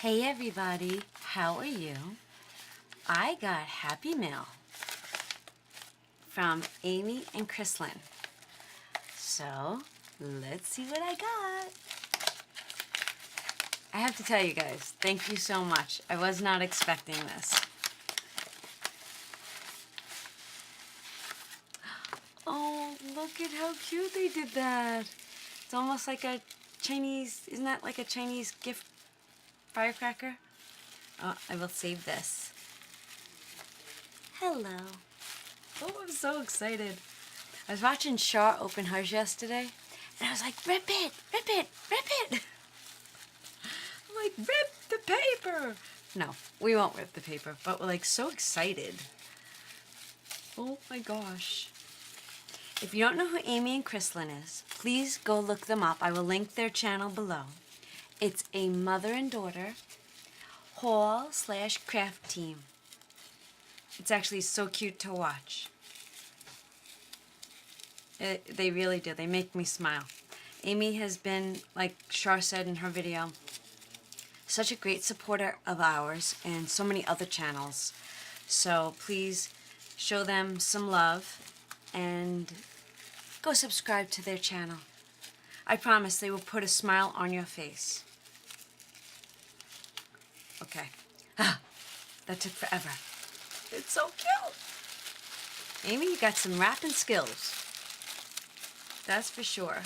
Hey everybody, how are you? I got Happy Mail from Amy and Krislyn. So, let's see what I got. I have to tell you guys, thank you so much. I was not expecting this. Oh, look at how cute they did that. It's almost like a Chinese, isn't that like a Chinese gift firecracker? Oh, I will save this. Hello. Oh, I'm so excited. I was watching Shaw open hers yesterday, and I was like, rip it, rip it, rip it. I'm like, rip the paper. No, we won't rip the paper, but we're like so excited. Oh my gosh. If you don't know who Amy and Krislyn is, please go look them up. I will link their channel below. It's a mother and daughter haul/craft team. It's actually so cute to watch. They really do. They make me smile. Amy has been, like Shar said in her video, such a great supporter of ours and so many other channels. So please show them some love and go subscribe to their channel. I promise they will put a smile on your face. Okay. That took forever. It's so cute. Amy, you got some rapping skills. That's for sure.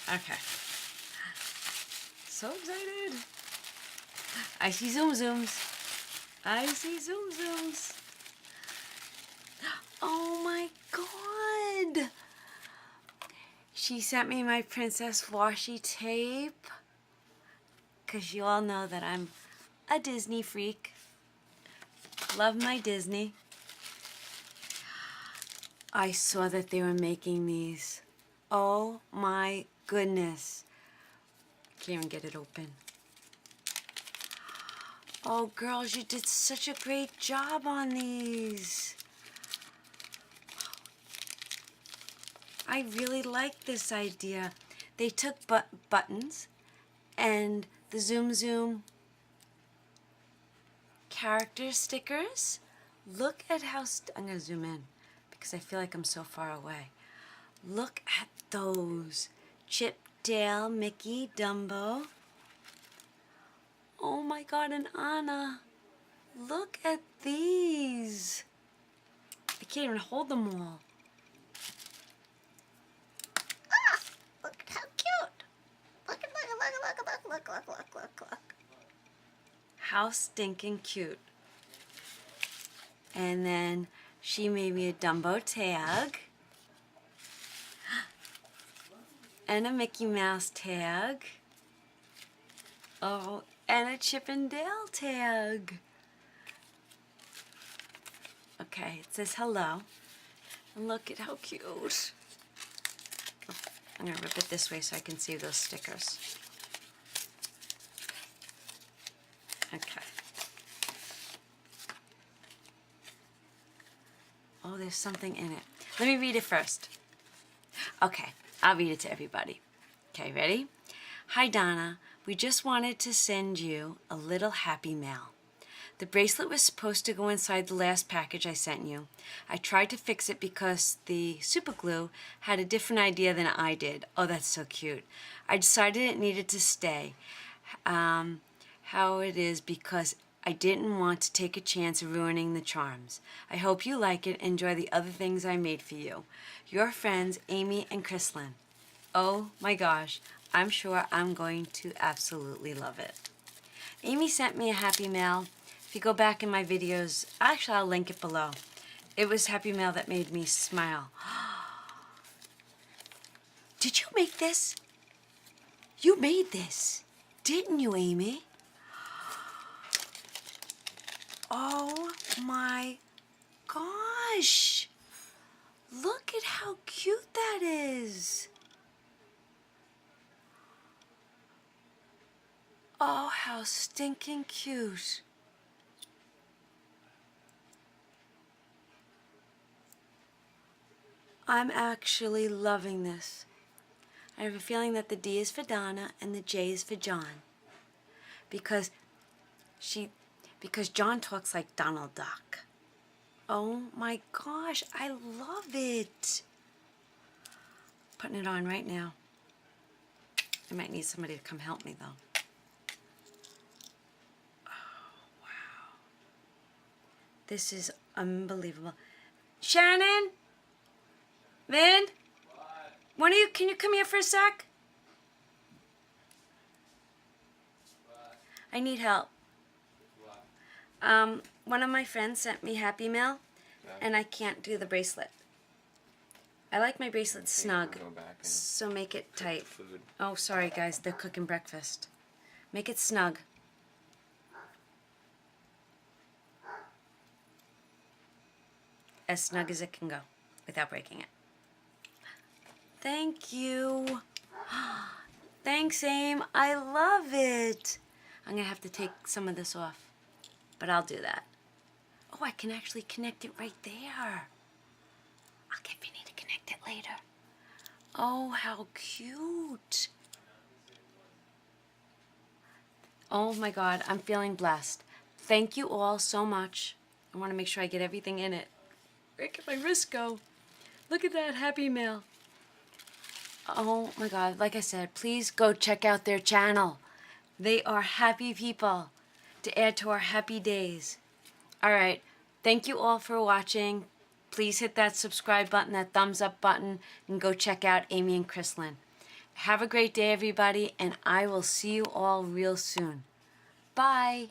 Okay. So excited. I see zoom zooms. I see zoom zooms. Oh my God. She sent me my Princess washi tape. Because you all know that I'm a Disney freak. Love my Disney. I saw that they were making these. Oh my goodness. Can't even get it open. Oh girls, you did such a great job on these. I really like this idea. They took buttons and the Zoom Zoom character stickers. Look at how, I'm going to zoom in because I feel like I'm so far away. Look at those. Chip, Dale, Mickey, Dumbo. Oh my God, and Anna. Look at these. I can't even hold them all. Ah, look at how cute. Look. How stinking cute. And then she made me a Dumbo tag. And a Mickey Mouse tag. Oh, and a Chip and Dale tag. Okay, it says hello. And look at how cute. Oh, I'm going to rip it this way so I can see those stickers. Okay. Oh, there's something in it. Let me read it first. Okay, I'll read it to everybody. Okay, ready? Hi, Donna. We just wanted to send you a little happy mail. The bracelet was supposed to go inside the last package I sent you. I tried to fix it because the super glue had a different idea than I did. Oh, that's so cute. I decided it needed to stay how it is because I didn't want to take a chance of ruining the charms. I hope you like it and enjoy the other things I made for you. Your friends, Amy and Krislyn. Oh my gosh, I'm sure I'm going to absolutely love it. Amy sent me a happy mail. If you go back in my videos, actually I'll link it below. It was happy mail that made me smile. Did you make this? You made this, didn't you, Amy? Oh my gosh. Look at how cute that is. Oh, how stinking cute. I'm actually loving this. I have a feeling that the D is for Donna and the J is for John. because John talks like Donald Duck. Oh my gosh, I love it. Putting it on right now. I might need somebody to come help me though. Oh, wow. This is unbelievable. Shannon? Vin? What? Can you come here for a sec? What? I need help. What? One of my friends sent me Happy Mail, and I can't do the bracelet. I like my bracelet snug, so make it tight. Oh, sorry guys, they're cooking breakfast. Make it snug. As snug as it can go, without breaking it. Thank you. Thanks, Aim. I love it. I'm gonna have to take some of this off, but I'll do that. Oh, I can actually connect it right there. I'll get Vinny to connect it later. Oh, how cute. Oh my God, I'm feeling blessed. Thank you all so much. I want to make sure I get everything in it. Where can my wrist go? Look at that Happy Mail. Oh my God, like I said, please go check out their channel. They are happy people to add to our happy days. All right, thank you all for watching. Please hit that subscribe button, that thumbs up button, and go check out Amy and Krislyn. Have a great day, everybody, and I will see you all real soon. Bye.